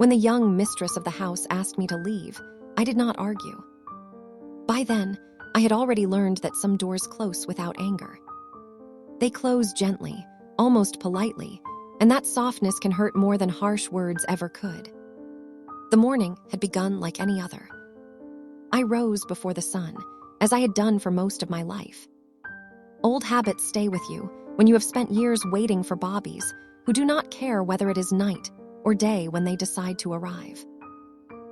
When the young mistress of the house asked me to leave, I did not argue. By then, I had already learned that some doors close without anger. They close gently, almost politely, and that softness can hurt more than harsh words ever could. The morning had begun like any other. I rose before the sun, as I had done for most of my life. Old habits stay with you when you have spent years waiting for bobbies who do not care whether it is night or day when they decide to arrive.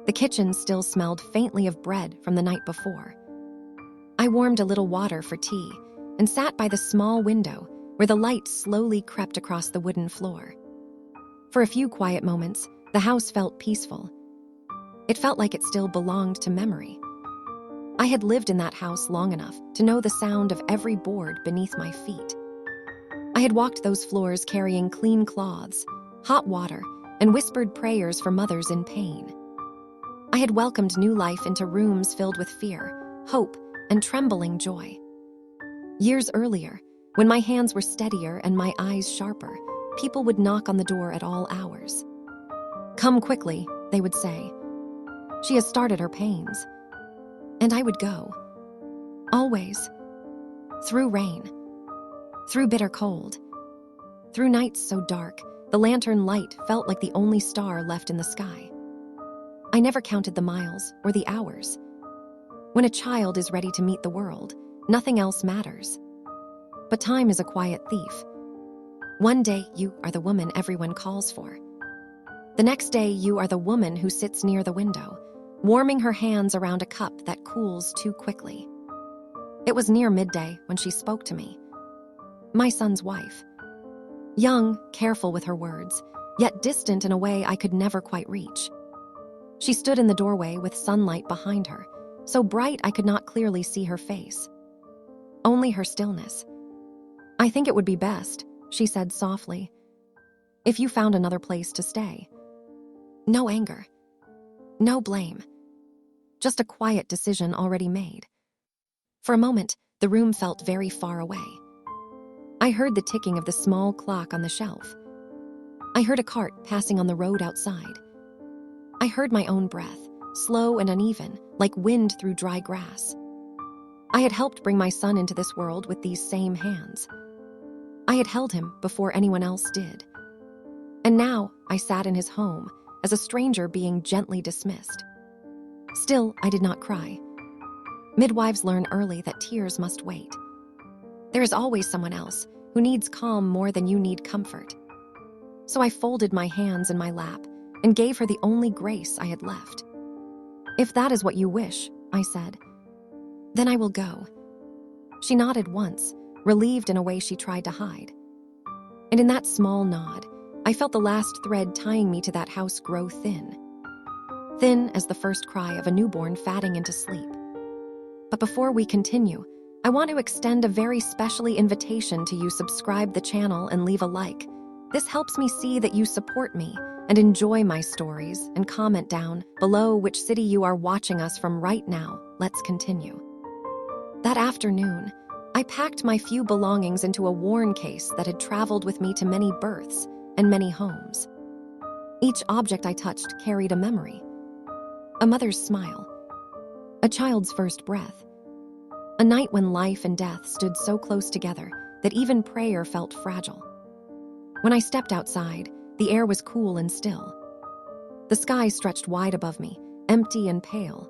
The kitchen still smelled faintly of bread from the night before. I warmed a little water for tea and sat by the small window where the light slowly crept across the wooden floor. For a few quiet moments, the house felt peaceful. It felt like it still belonged to memory. I had lived in that house long enough to know the sound of every board beneath my feet. I had walked those floors carrying clean cloths, hot water, and whispered prayers for mothers in pain. I had welcomed new life into rooms filled with fear, hope, and trembling joy. Years earlier, when my hands were steadier and my eyes sharper, people would knock on the door at all hours. "Come quickly," they would say. "She has started her pains." And I would go. Always. Through rain. Through bitter cold. Through nights so dark, the lantern light felt like the only star left in the sky. I never counted the miles or the hours. When a child is ready to meet the world, nothing else matters. But time is a quiet thief. One day, you are the woman everyone calls for. The next day, you are the woman who sits near the window, warming her hands around a cup that cools too quickly. It was near midday when she spoke to me. My son's wife. Young, careful with her words, yet distant in a way I could never quite reach. She stood in the doorway with sunlight behind her, so bright I could not clearly see her face. Only her stillness. "I think it would be best," she said softly, "if you found another place to stay." No anger. No blame. Just a quiet decision already made. For a moment, the room felt very far away. I heard the ticking of the small clock on the shelf. I heard a cart passing on the road outside. I heard my own breath, slow and uneven, like wind through dry grass. I had helped bring my son into this world with these same hands. I had held him before anyone else did. And now I sat in his home as a stranger being gently dismissed. Still, I did not cry. Midwives learn early that tears must wait. There is always someone else who needs calm more than you need comfort. So I folded my hands in my lap and gave her the only grace I had left. "If that is what you wish," I said, "then I will go." She nodded once, relieved in a way she tried to hide. And in that small nod, I felt the last thread tying me to that house grow thin. Thin as the first cry of a newborn fatting into sleep. But before we continue, I want to extend a very specially invitation to you subscribe the channel and leave a like. This helps me see that you support me and enjoy my stories, and comment down below which city you are watching us from right now. Let's continue. That afternoon, I packed my few belongings into a worn case that had traveled with me to many births and many homes. Each object I touched carried a memory. A mother's smile. A child's first breath. A night when life and death stood so close together that even prayer felt fragile. When I stepped outside, the air was cool and still. The sky stretched wide above me, empty and pale.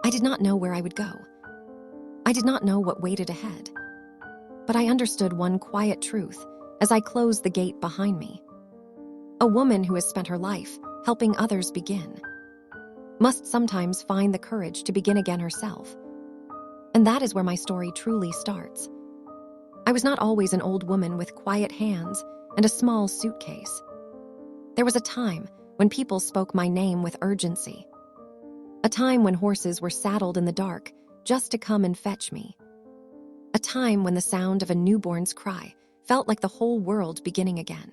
I did not know where I would go. I did not know what waited ahead. But I understood one quiet truth as I closed the gate behind me. A woman who has spent her life helping others begin must sometimes find the courage to begin again herself. And that is where my story truly starts. I was not always an old woman with quiet hands and a small suitcase. There was a time when people spoke my name with urgency. A time when horses were saddled in the dark just to come and fetch me. A time when the sound of a newborn's cry felt like the whole world beginning again.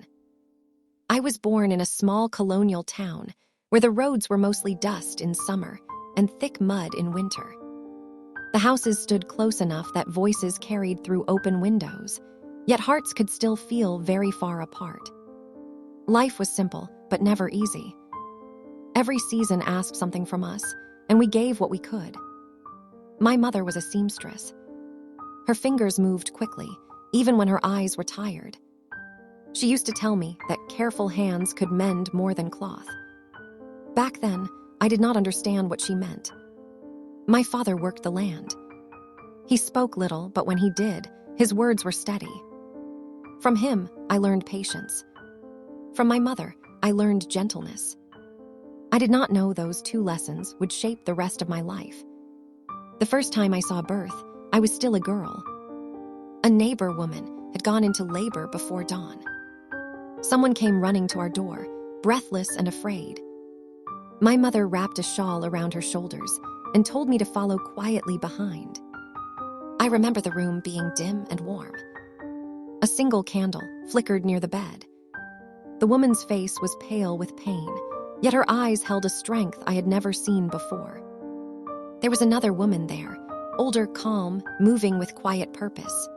I was born in a small colonial town where the roads were mostly dust in summer and thick mud in winter. The houses stood close enough that voices carried through open windows, yet hearts could still feel very far apart. Life was simple, but never easy. Every season asked something from us, and we gave what we could. My mother was a seamstress. Her fingers moved quickly, even when her eyes were tired. She used to tell me that careful hands could mend more than cloth. Back then, I did not understand what she meant. My father worked the land. He spoke little, but when he did, his words were steady. From him, I learned patience. From my mother, I learned gentleness. I did not know those two lessons would shape the rest of my life. The first time I saw birth, I was still a girl. A neighbor woman had gone into labor before dawn. Someone came running to our door, breathless and afraid. My mother wrapped a shawl around her shoulders and told me to follow quietly behind. I remember the room being dim and warm. A single candle flickered near the bed. The woman's face was pale with pain, yet her eyes held a strength I had never seen before. There was another woman there, older, calm, moving with quiet purpose.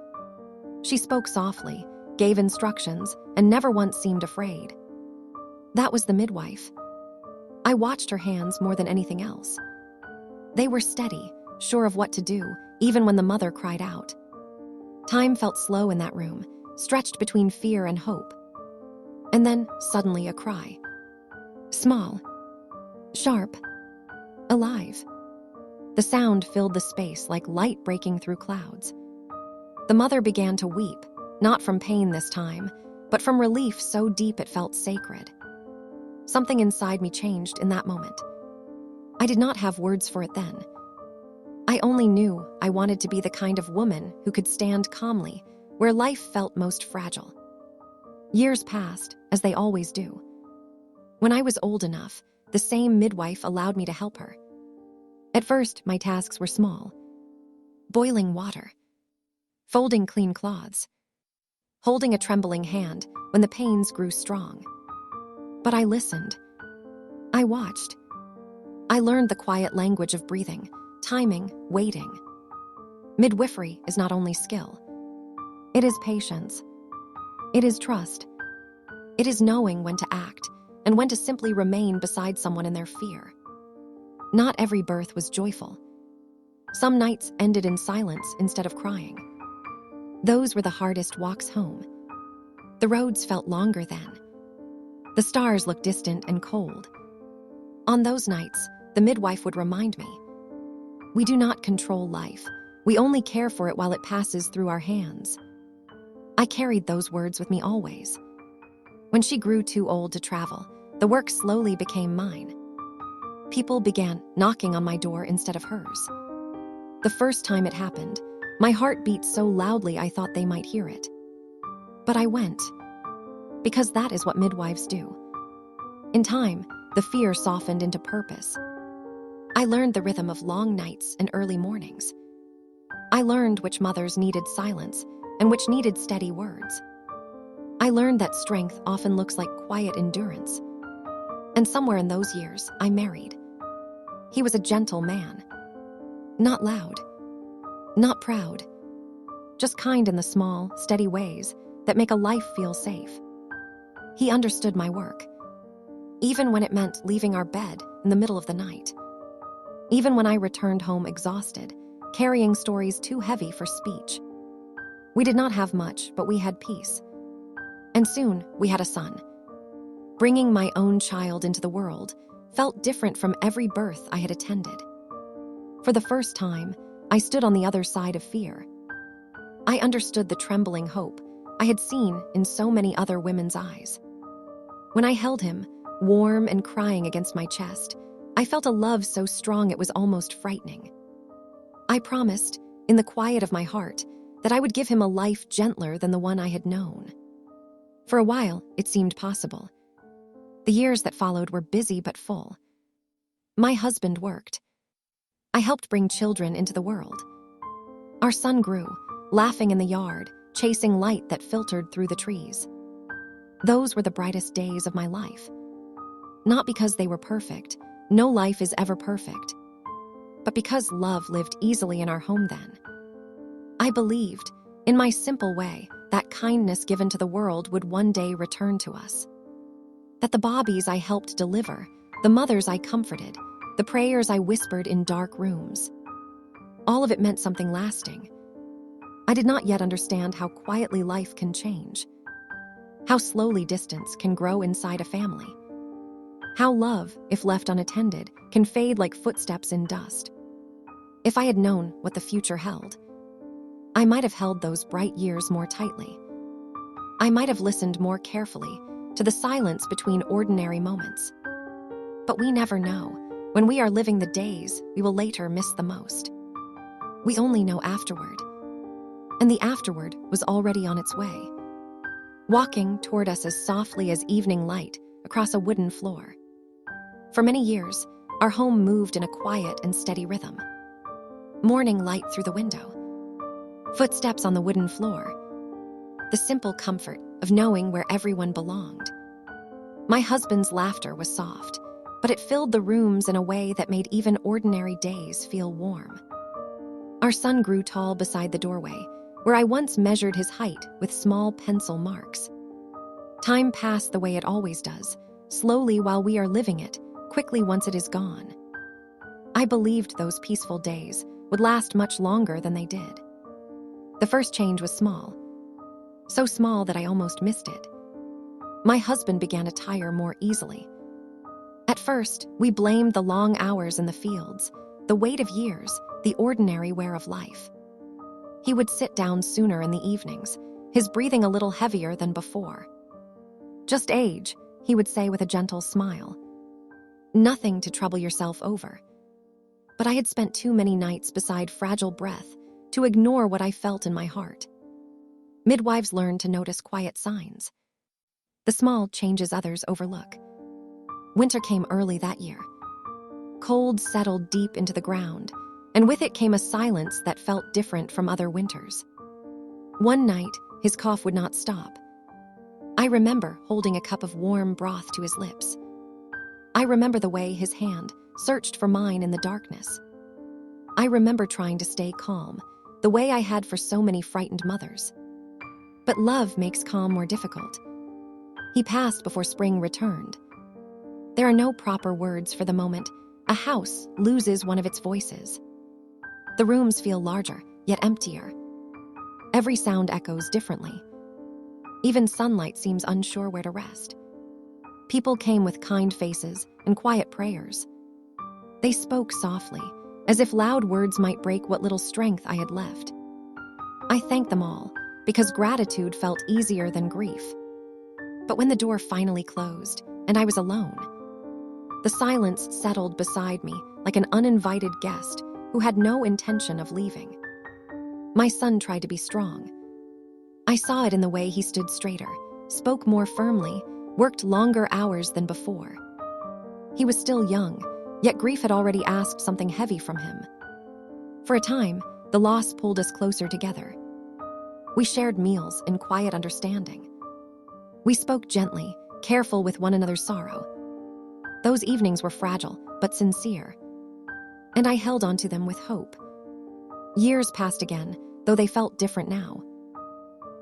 She spoke softly, gave instructions, and never once seemed afraid. That was the midwife. I watched her hands more than anything else. They were steady, sure of what to do, even when the mother cried out. Time felt slow in that room, stretched between fear and hope. And then, suddenly, a cry. Small, sharp, alive. The sound filled the space like light breaking through clouds. The mother began to weep, not from pain this time, but from relief so deep it felt sacred. Something inside me changed in that moment. I did not have words for it then. I only knew I wanted to be the kind of woman who could stand calmly where life felt most fragile. Years passed, as they always do. When I was old enough, the same midwife allowed me to help her. At first, my tasks were small. Boiling water, folding clean cloths, holding a trembling hand when the pains grew strong. But I listened. I watched. I learned the quiet language of breathing, timing, waiting. Midwifery is not only skill. It is patience. It is trust. It is knowing when to act and when to simply remain beside someone in their fear. Not every birth was joyful. Some nights ended in silence instead of crying. Those were the hardest walks home. The roads felt longer then. The stars looked distant and cold. On those nights, the midwife would remind me, we do not control life. We only care for it while it passes through our hands. I carried those words with me always. When she grew too old to travel, the work slowly became mine. People began knocking on my door instead of hers. The first time it happened, my heart beat so loudly I thought they might hear it. But I went, because that is what midwives do. In time, the fear softened into purpose. I learned the rhythm of long nights and early mornings. I learned which mothers needed silence and which needed steady words. I learned that strength often looks like quiet endurance. And somewhere in those years, I married. He was a gentle man. Not loud. Not proud. Just kind in the small, steady ways that make a life feel safe. He understood my work. Even when it meant leaving our bed in the middle of the night. Even when I returned home exhausted, carrying stories too heavy for speech. We did not have much, but we had peace. And soon, we had a son. Bringing my own child into the world felt different from every birth I had attended. For the first time, I stood on the other side of fear. I understood the trembling hope I had seen in so many other women's eyes. When I held him, warm and crying against my chest, I felt a love so strong it was almost frightening. I promised, in the quiet of my heart, that I would give him a life gentler than the one I had known. For a while, it seemed possible. The years that followed were busy but full. My husband worked. I helped bring children into the world. Our son grew, laughing in the yard, chasing light that filtered through the trees. Those were the brightest days of my life. Not because they were perfect. No life is ever perfect. But because love lived easily in our home then. I believed, in my simple way, that kindness given to the world would one day return to us. That the babies I helped deliver the mothers I comforted, the prayers I whispered in dark rooms. All of it meant something lasting. I did not yet understand how quietly life can change, how slowly distance can grow inside a family, how love, if left unattended, can fade like footsteps in dust. If I had known what the future held, I might have held those bright years more tightly. I might have listened more carefully to the silence between ordinary moments. But we never know. When we are living the days we will later miss the most. We only know afterward. And the afterward was already on its way, walking toward us as softly as evening light across a wooden floor. For many years, our home moved in a quiet and steady rhythm. Morning light through the window, footsteps on the wooden floor, the simple comfort of knowing where everyone belonged. My husband's laughter was soft, but it filled the rooms in a way that made even ordinary days feel warm. Our son grew tall beside the doorway, where I once measured his height with small pencil marks. Time passed the way it always does, slowly while we are living it, quickly once it is gone. I believed those peaceful days would last much longer than they did. The first change was small, so small that I almost missed it. My husband began to tire more easily. At first, we blamed the long hours in the fields, the weight of years, the ordinary wear of life. He would sit down sooner in the evenings, his breathing a little heavier than before. "Just age," he would say with a gentle smile. "Nothing to trouble yourself over." But I had spent too many nights beside fragile breath to ignore what I felt in my heart. Midwives learn to notice quiet signs, the small changes others overlook. Winter came early that year. Cold settled deep into the ground, and with it came a silence that felt different from other winters. One night, his cough would not stop. I remember holding a cup of warm broth to his lips. I remember the way his hand searched for mine in the darkness. I remember trying to stay calm, the way I had for so many frightened mothers. But love makes calm more difficult. He passed before spring returned. There are no proper words for the moment. A house loses one of its voices. The rooms feel larger, yet emptier. Every sound echoes differently. Even sunlight seems unsure where to rest. People came with kind faces and quiet prayers. They spoke softly, as if loud words might break what little strength I had left. I thanked them all, because gratitude felt easier than grief. But when the door finally closed, and I was alone, the silence settled beside me like an uninvited guest who had no intention of leaving. My son tried to be strong. I saw it in the way he stood straighter, spoke more firmly, worked longer hours than before. He was still young, yet grief had already asked something heavy from him. For a time, the loss pulled us closer together. We shared meals in quiet understanding. We spoke gently, careful with one another's sorrow. Those evenings were fragile, but sincere, and I held on to them with hope. Years passed again, though they felt different now.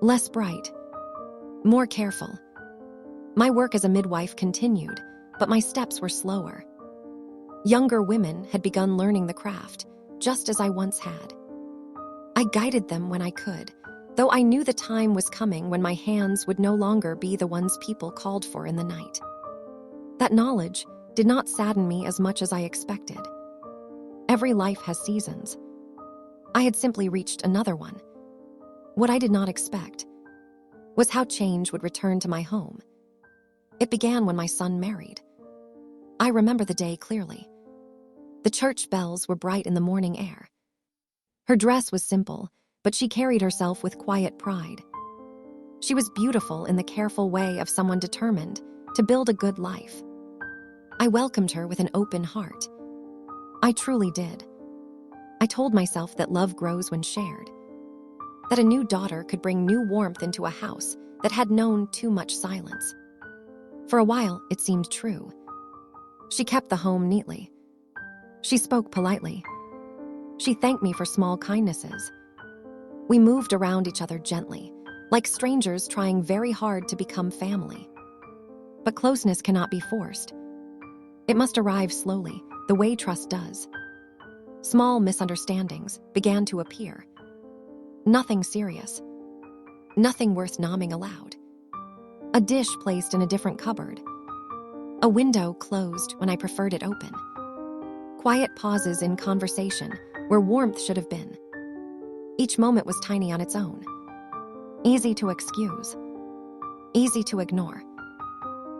Less bright, more careful. My work as a midwife continued, but my steps were slower. Younger women had begun learning the craft, just as I once had. I guided them when I could, though I knew the time was coming when my hands would no longer be the ones people called for in the night. That knowledge did not sadden me as much as I expected. Every life has seasons. I had simply reached another one. What I did not expect was how change would return to my home. It began when my son married. I remember the day clearly. The church bells were bright in the morning air. Her dress was simple, but she carried herself with quiet pride. She was beautiful in the careful way of someone determined to build a good life. I welcomed her with an open heart. I truly did. I told myself that love grows when shared, that a new daughter could bring new warmth into a house that had known too much silence. For a while, it seemed true. She kept the home neatly. She spoke politely. She thanked me for small kindnesses. We moved around each other gently, like strangers trying very hard to become family. But closeness cannot be forced. It must arrive slowly, the way trust does. Small misunderstandings began to appear. Nothing serious. Nothing worth nomming aloud. A dish placed in a different cupboard. A window closed when I preferred it open. Quiet pauses in conversation where warmth should have been. Each moment was tiny on its own. Easy to excuse. Easy to ignore.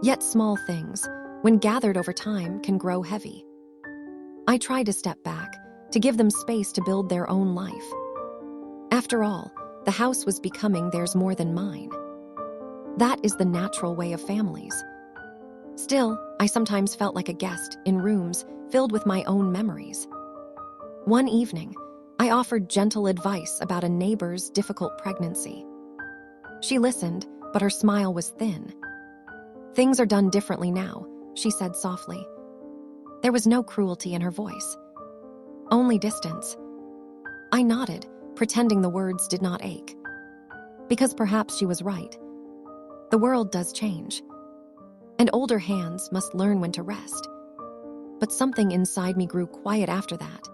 Yet small things, when gathered over time, can grow heavy. I tried to step back, to give them space to build their own life. After all, the house was becoming theirs more than mine. That is the natural way of families. Still, I sometimes felt like a guest in rooms filled with my own memories. One evening, I offered gentle advice about a neighbor's difficult pregnancy. She listened, but her smile was thin. "Things are done differently now," she said softly. There was no cruelty in her voice. Only distance. I nodded, pretending the words did not ache. Because perhaps she was right. The world does change. And older hands must learn when to rest. But something inside me grew quiet after that.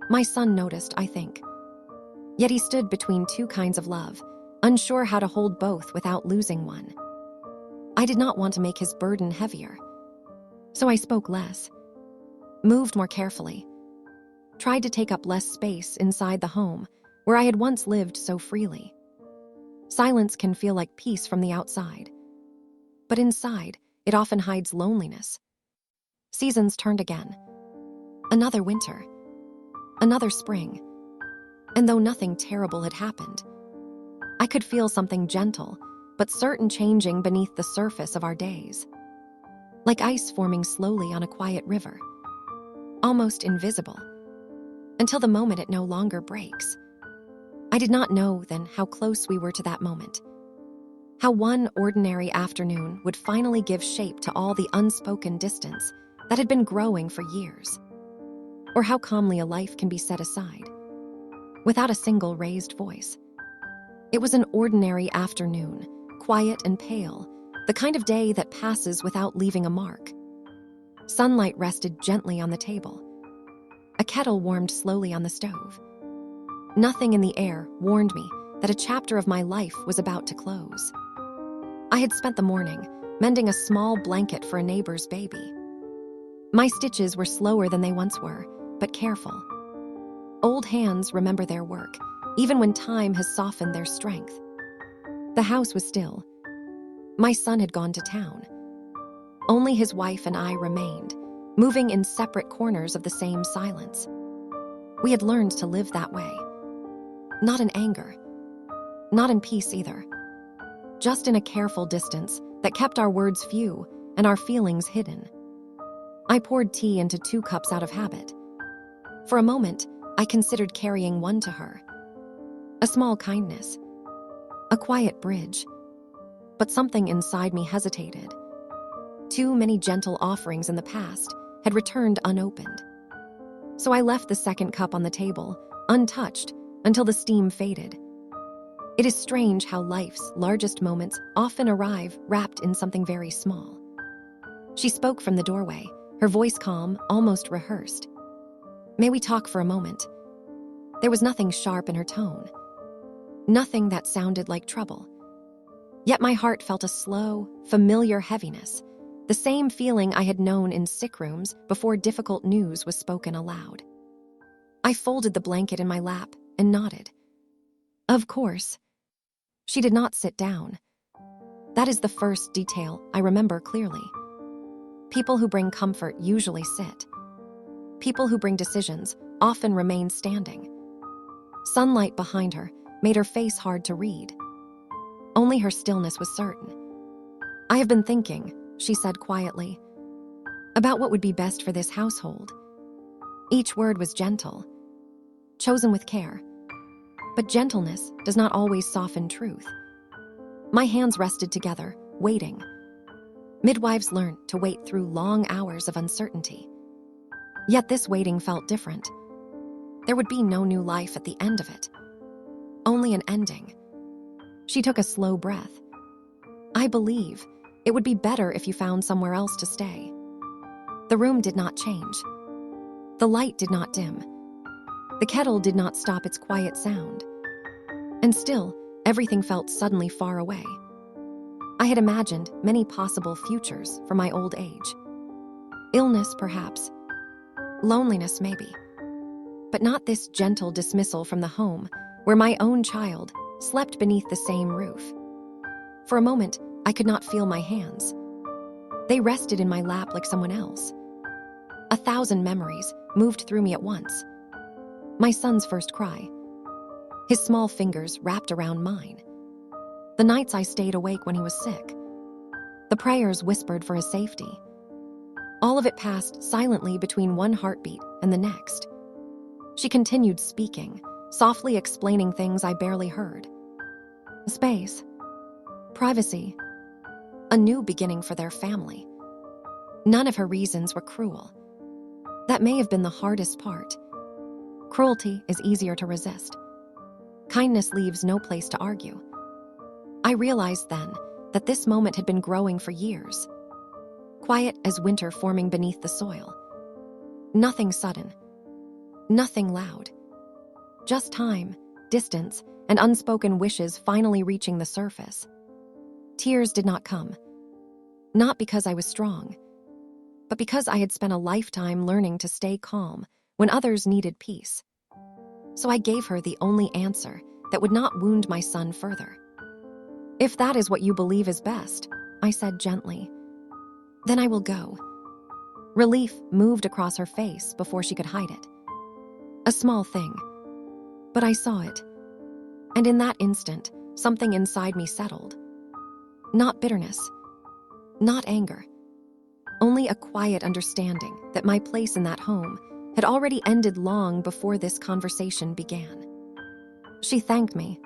My son noticed, I think. Yet he stood between two kinds of love, unsure how to hold both without losing one. I did not want to make his burden heavier. So I spoke less, moved more carefully, tried to take up less space inside the home where I had once lived so freely. Silence can feel like peace from the outside. But inside, it often hides loneliness. Seasons turned again. Another winter. Another spring. And though nothing terrible had happened, I could feel something gentle, but certain changing beneath the surface of our days. Like ice forming slowly on a quiet river. Almost invisible. Until the moment it no longer breaks. I did not know then how close we were to that moment. How one ordinary afternoon would finally give shape to all the unspoken distance that had been growing for years. Or how calmly a life can be set aside, without a single raised voice. It was an ordinary afternoon, quiet and pale, the kind of day that passes without leaving a mark. Sunlight rested gently on the table. A kettle warmed slowly on the stove. Nothing in the air warned me that a chapter of my life was about to close. I had spent the morning mending a small blanket for a neighbor's baby. My stitches were slower than they once were, but careful. Old hands remember their work, even when time has softened their strength. The house was still. My son had gone to town. Only his wife and I remained, moving in separate corners of the same silence. We had learned to live that way. Not in anger. Not in peace either. Just in a careful distance that kept our words few and our feelings hidden. I poured tea into 2 cups out of habit. For a moment, I considered carrying one to her. A small kindness. A quiet bridge. But something inside me hesitated. Too many gentle offerings in the past had returned unopened. So I left the second cup on the table, untouched, until the steam faded. It is strange how life's largest moments often arrive wrapped in something very small. She spoke from the doorway, her voice calm, almost rehearsed. "May we talk for a moment?" There was nothing sharp in her tone. Nothing that sounded like trouble. Yet my heart felt a slow, familiar heaviness, the same feeling I had known in sick rooms before difficult news was spoken aloud. I folded the blanket in my lap and nodded. Of course. She did not sit down. That is the first detail I remember clearly. People who bring comfort usually sit. People who bring decisions often remain standing. Sunlight behind her made her face hard to read. Only her stillness was certain. "I have been thinking," she said quietly, "about what would be best for this household." Each word was gentle, chosen with care. But gentleness does not always soften truth. My hands rested together, waiting. Midwives learn to wait through long hours of uncertainty. Yet this waiting felt different. There would be no new life at the end of it. Only an ending. She took a slow breath. "I believe it would be better if you found somewhere else to stay." The room did not change. The light did not dim. The kettle did not stop its quiet sound. And still, everything felt suddenly far away. I had imagined many possible futures for my old age. Illness, perhaps. Loneliness, maybe. But not this gentle dismissal from the home where my own child slept beneath the same roof. For a moment, I could not feel my hands. They rested in my lap like someone else. 1,000 memories moved through me at once. My son's first cry. His small fingers wrapped around mine. The nights I stayed awake when he was sick. The prayers whispered for his safety. All of it passed silently between one heartbeat and the next. She continued speaking, softly explaining things I barely heard. Space. Privacy. A new beginning for their family. None of her reasons were cruel. That may have been the hardest part. Cruelty is easier to resist. Kindness leaves no place to argue. I realized then that this moment had been growing for years. Quiet as winter forming beneath the soil. Nothing sudden. Nothing loud. Just time, distance, and unspoken wishes finally reaching the surface. Tears did not come. Not because I was strong, but because I had spent a lifetime learning to stay calm when others needed peace. So I gave her the only answer that would not wound my son further. If that is what you believe is best, I said gently, then I will go. Relief moved across her face before she could hide it. A small thing, but I saw it. And in that instant, something inside me settled. Not bitterness, not anger, only a quiet understanding that my place in that home had already ended long before this conversation began. She thanked me.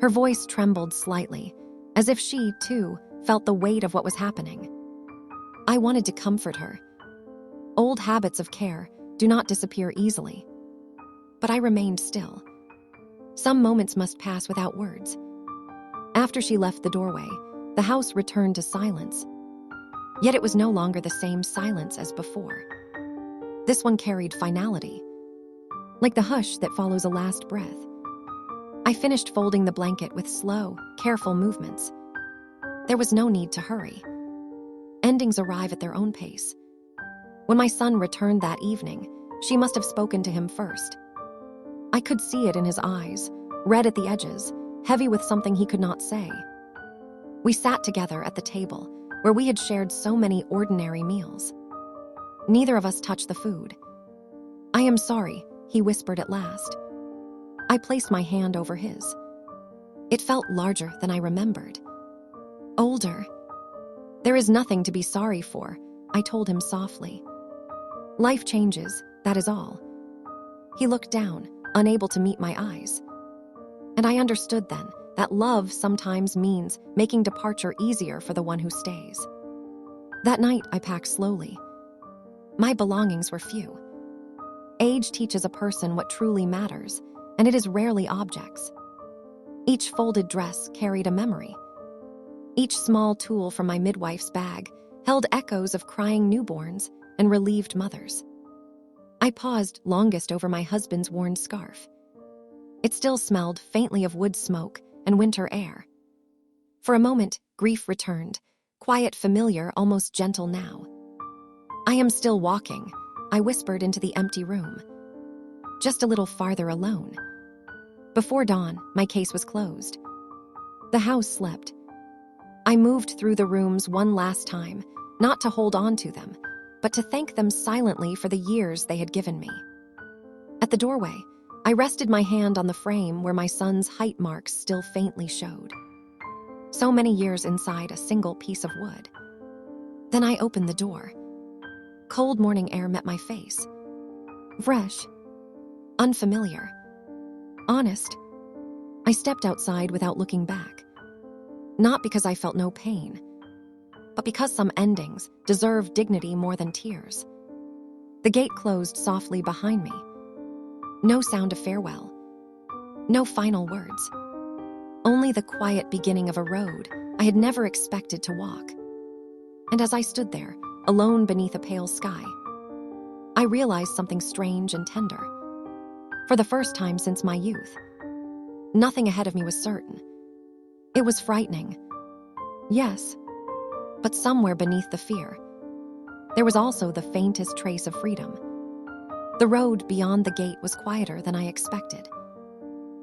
Her voice trembled slightly, as if she, too, felt the weight of what was happening. I wanted to comfort her. Old habits of care do not disappear easily. But I remained still. Some moments must pass without words. After she left the doorway, the house returned to silence. Yet it was no longer the same silence as before. This one carried finality, like the hush that follows a last breath. I finished folding the blanket with slow, careful movements. There was no need to hurry. Endings arrive at their own pace. When my son returned that evening, she must have spoken to him first. I could see it in his eyes, red at the edges, heavy with something he could not say. We sat together at the table, where we had shared so many ordinary meals. Neither of us touched the food. I am sorry, he whispered at last. I placed my hand over his. It felt larger than I remembered. Older. There is nothing to be sorry for, I told him softly. Life changes, that is all. He looked down, unable to meet my eyes. And I understood then that love sometimes means making departure easier for the one who stays. That night, I packed slowly. My belongings were few. Age teaches a person what truly matters, and it is rarely objects. Each folded dress carried a memory. Each small tool from my midwife's bag held echoes of crying newborns and relieved mothers. I paused longest over my husband's worn scarf. It still smelled faintly of wood smoke and winter air. For a moment, grief returned, quiet, familiar, almost gentle now. I am still walking, I whispered into the empty room. Just a little farther alone. Before dawn, my case was closed. The house slept. I moved through the rooms one last time, not to hold on to them, but to thank them silently for the years they had given me. At the doorway, I rested my hand on the frame where my son's height marks still faintly showed. So many years inside a single piece of wood. Then I opened the door. Cold morning air met my face. Fresh. Unfamiliar. Honest. I stepped outside without looking back. Not because I felt no pain, but because some endings deserve dignity more than tears. The gate closed softly behind me. No sound of farewell. No final words. Only the quiet beginning of a road I had never expected to walk. And as I stood there, alone beneath a pale sky. I realized something strange and tender. For the first time since my youth, nothing ahead of me was certain. It was frightening, yes, but somewhere beneath the fear, there was also the faintest trace of freedom. The road beyond the gate was quieter than I expected.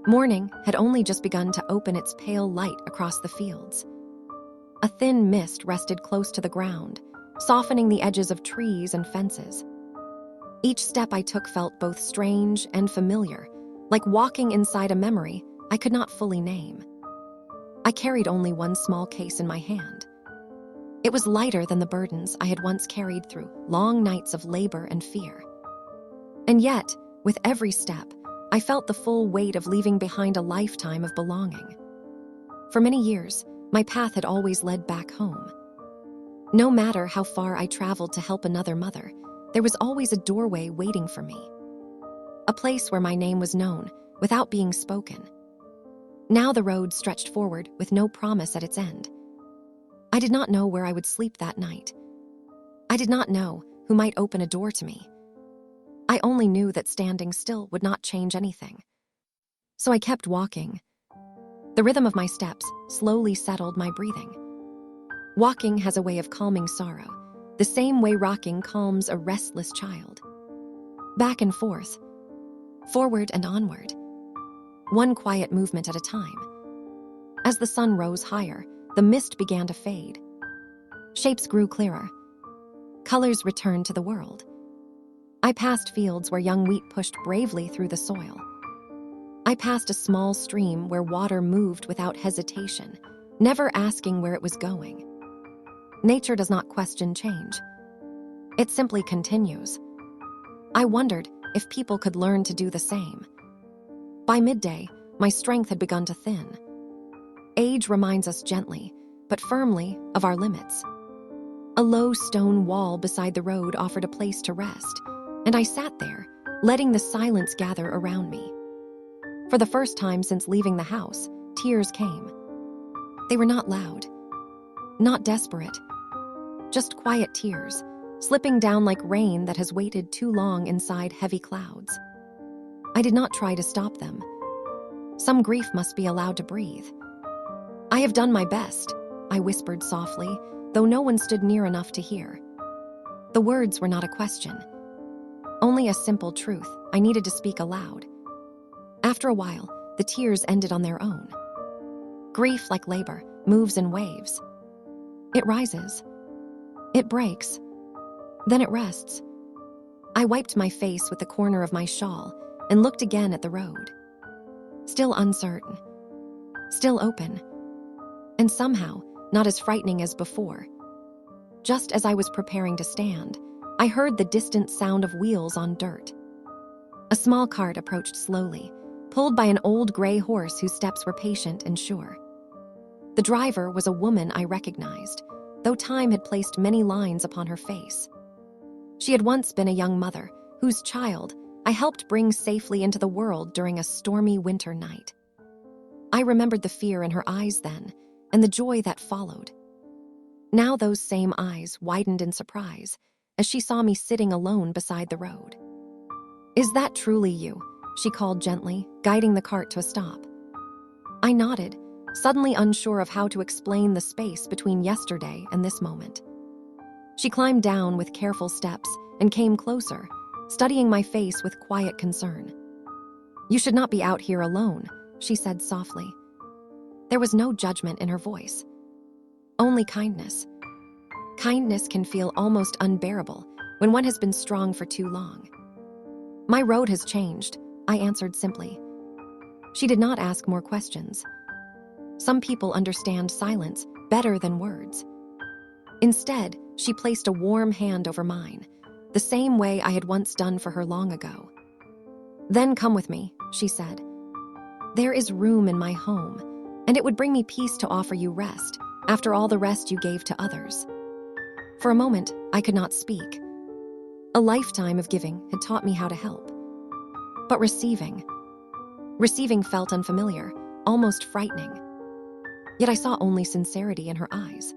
Morning had only just begun to open its pale light across the fields. A thin mist rested close to the ground, softening the edges of trees and fences. Each step I took felt both strange and familiar, like walking inside a memory I could not fully name. I carried only one small case in my hand. It was lighter than the burdens I had once carried through long nights of labor and fear. And yet, with every step, I felt the full weight of leaving behind a lifetime of belonging. For many years, my path had always led back home. No matter how far I traveled to help another mother, there was always a doorway waiting for me. A place where my name was known, without being spoken. Now the road stretched forward with no promise at its end. I did not know where I would sleep that night. I did not know who might open a door to me. I only knew that standing still would not change anything. So I kept walking. The rhythm of my steps slowly settled my breathing. Walking has a way of calming sorrow, the same way rocking calms a restless child. Back and forth, forward and onward, one quiet movement at a time. As the sun rose higher, the mist began to fade. Shapes grew clearer. Colors returned to the world. I passed fields where young wheat pushed bravely through the soil. I passed a small stream where water moved without hesitation, never asking where it was going. Nature does not question change. It simply continues. I wondered if people could learn to do the same. By midday, my strength had begun to thin. Age reminds us gently, but firmly, of our limits. A low stone wall beside the road offered a place to rest, and I sat there, letting the silence gather around me. For the first time since leaving the house, tears came. They were not loud, not desperate, just quiet tears, slipping down like rain that has waited too long inside heavy clouds. I did not try to stop them. Some grief must be allowed to breathe. "I have done my best," I whispered softly, though no one stood near enough to hear. The words were not a question, only a simple truth I needed to speak aloud. After a while, the tears ended on their own. Grief, like labor, moves in waves. It rises. It breaks. Then it rests. I wiped my face with the corner of my shawl and looked again at the road. Still uncertain. Still open. And somehow, not as frightening as before. Just as I was preparing to stand, I heard the distant sound of wheels on dirt. A small cart approached slowly, pulled by an old gray horse whose steps were patient and sure. The driver was a woman I recognized, though time had placed many lines upon her face. She had once been a young mother, whose child I helped bring safely into the world during a stormy winter night. I remembered the fear in her eyes then, and the joy that followed. Now those same eyes widened in surprise as she saw me sitting alone beside the road. "Is that truly you?" she called gently, guiding the cart to a stop. I nodded, suddenly unsure of how to explain the space between yesterday and this moment. She climbed down with careful steps and came closer, studying my face with quiet concern. "You should not be out here alone," she said softly. There was no judgment in her voice, only kindness. Kindness can feel almost unbearable when one has been strong for too long. "My road has changed," I answered simply. She did not ask more questions. Some people understand silence better than words. Instead, she placed a warm hand over mine, the same way I had once done for her long ago. "Then come with me," she said. "There is room in my home, and it would bring me peace to offer you rest after all the rest you gave to others." For a moment, I could not speak. A lifetime of giving had taught me how to help. But receiving felt unfamiliar, almost frightening. Yet I saw only sincerity in her eyes.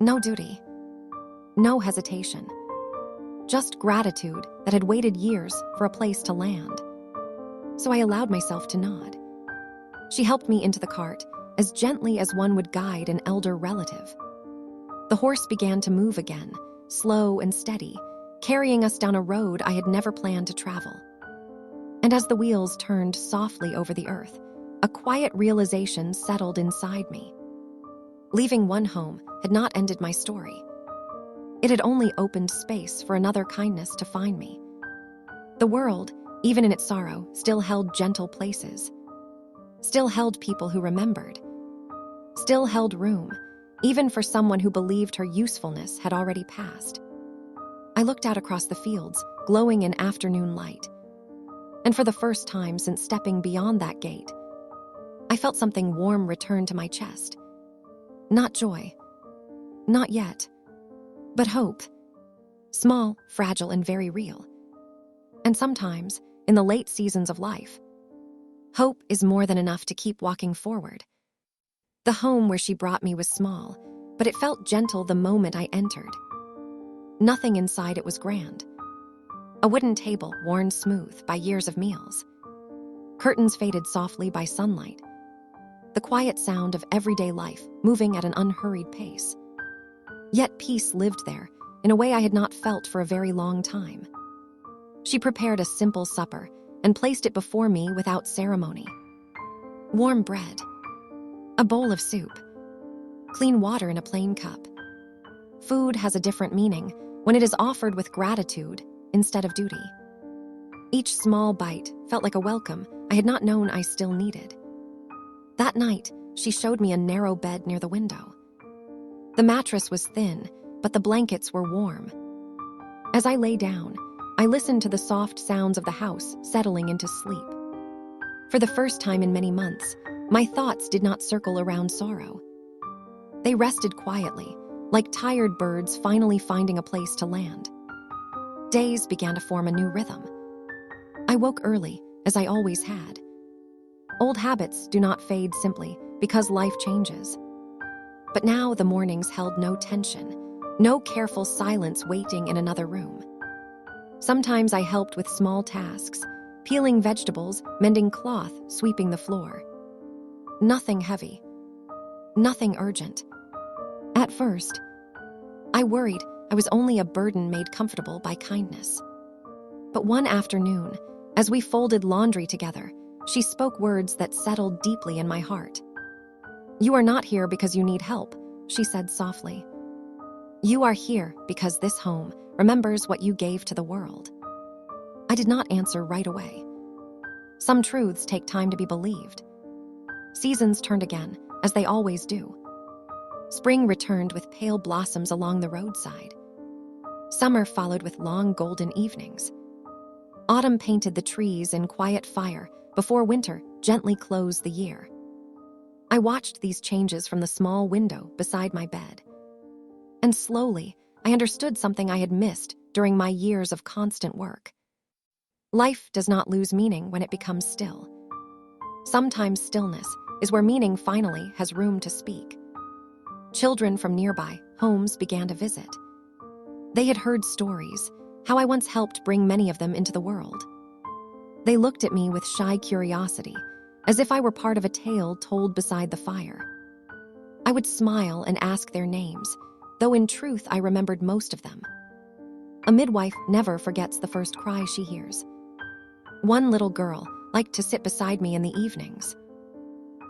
No duty. No hesitation. Just gratitude that had waited years for a place to land. So I allowed myself to nod. She helped me into the cart, as gently as one would guide an elder relative. The horse began to move again, slow and steady, carrying us down a road I had never planned to travel. And as the wheels turned softly over the earth, a quiet realization settled inside me. Leaving one home had not ended my story. It had only opened space for another kindness to find me. The world, even in its sorrow, still held gentle places. Still held people who remembered. Still held room, even for someone who believed her usefulness had already passed. I looked out across the fields, glowing in afternoon light. And for the first time since stepping beyond that gate, I felt something warm return to my chest. Not joy. Not yet. But hope. Small, fragile, and very real. And sometimes, in the late seasons of life, hope is more than enough to keep walking forward. The home where she brought me was small, but it felt gentle the moment I entered. Nothing inside it was grand. A wooden table worn smooth by years of meals. Curtains faded softly by sunlight. The quiet sound of everyday life moving at an unhurried pace. Yet peace lived there in a way I had not felt for a very long time. She prepared a simple supper and placed it before me without ceremony. Warm bread. A bowl of soup. Clean water in a plain cup. Food has a different meaning when it is offered with gratitude instead of duty. Each small bite felt like a welcome I had not known I still needed. That night, she showed me a narrow bed near the window. The mattress was thin, but the blankets were warm. As I lay down, I listened to the soft sounds of the house settling into sleep. For the first time in many months, my thoughts did not circle around sorrow. They rested quietly, like tired birds finally finding a place to land. Days began to form a new rhythm. I woke early, as I always had. Old habits do not fade simply because life changes. But now the mornings held no tension, no careful silence waiting in another room. Sometimes I helped with small tasks, peeling vegetables, mending cloth, sweeping the floor. Nothing heavy. Nothing urgent. At first, I worried I was only a burden made comfortable by kindness. But one afternoon, as we folded laundry together, she spoke words that settled deeply in my heart. "You are not here because you need help," she said softly. "You are here because this home remembers what you gave to the world." I did not answer right away. Some truths take time to be believed. Seasons turned again, as they always do. Spring returned with pale blossoms along the roadside. Summer followed with long golden evenings. Autumn painted the trees in quiet fire before winter gently closed the year. I watched these changes from the small window beside my bed. And slowly, I understood something I had missed during my years of constant work. Life does not lose meaning when it becomes still. Sometimes stillness is where meaning finally has room to speak. Children from nearby homes began to visit. They had heard stories, how I once helped bring many of them into the world. They looked at me with shy curiosity, as if I were part of a tale told beside the fire. I would smile and ask their names, though in truth I remembered most of them. A midwife never forgets the first cry she hears. One little girl liked to sit beside me in the evenings.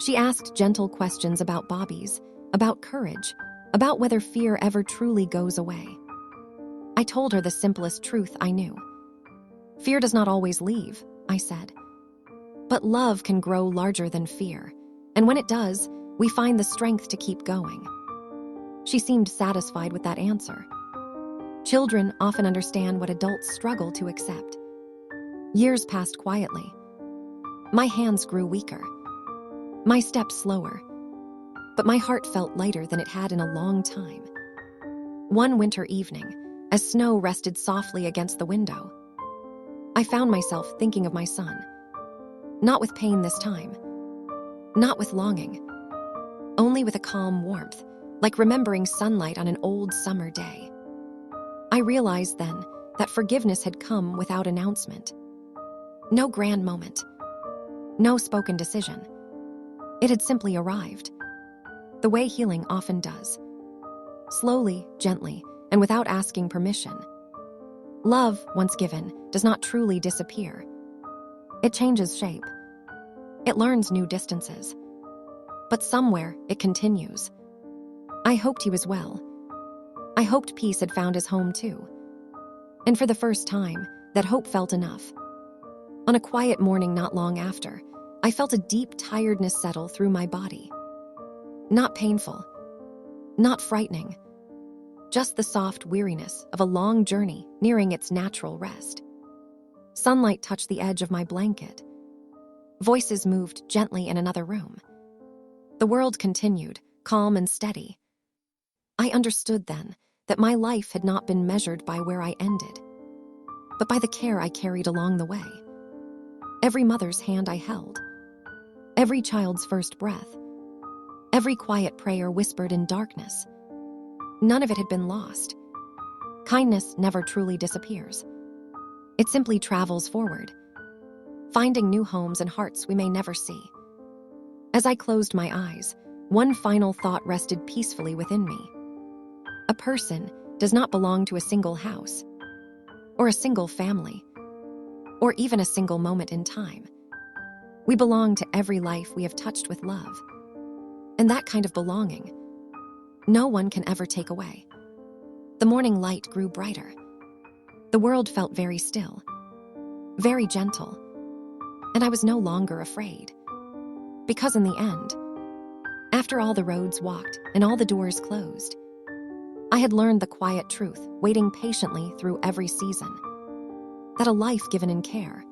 She asked gentle questions about babies, about courage, about whether fear ever truly goes away. I told her the simplest truth I knew. Fear does not always leave, I said. But love can grow larger than fear, and when it does, we find the strength to keep going. She seemed satisfied with that answer. Children often understand what adults struggle to accept. Years passed quietly. My hands grew weaker. My steps slower. But my heart felt lighter than it had in a long time. One winter evening, as snow rested softly against the window, I found myself thinking of my son. Not with pain this time. Not with longing. Only with a calm warmth, like remembering sunlight on an old summer day. I realized then that forgiveness had come without announcement. No grand moment, no spoken decision. It had simply arrived, the way healing often does. Slowly, gently, and without asking permission. Love, once given, does not truly disappear. It changes shape. It learns new distances. But somewhere, it continues. I hoped he was well. I hoped peace had found his home too. And for the first time, that hope felt enough. On a quiet morning not long after, I felt a deep tiredness settle through my body. Not painful, not frightening, just the soft weariness of a long journey nearing its natural rest. Sunlight touched the edge of my blanket. Voices moved gently in another room. The world continued, calm and steady. I understood then that my life had not been measured by where I ended, but by the care I carried along the way. Every mother's hand I held, every child's first breath, every quiet prayer whispered in darkness. None of it had been lost. Kindness never truly disappears. It simply travels forward, finding new homes and hearts we may never see. As I closed my eyes, one final thought rested peacefully within me. A person does not belong to a single house, or a single family, or even a single moment in time. We belong to every life we have touched with love. And that kind of belonging, no one can ever take away. The morning light grew brighter. The world felt very still, very gentle, and I was no longer afraid. Because in the end, after all the roads walked and all the doors closed, I had learned the quiet truth, waiting patiently through every season, that a life given in care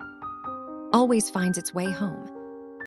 always finds its way home.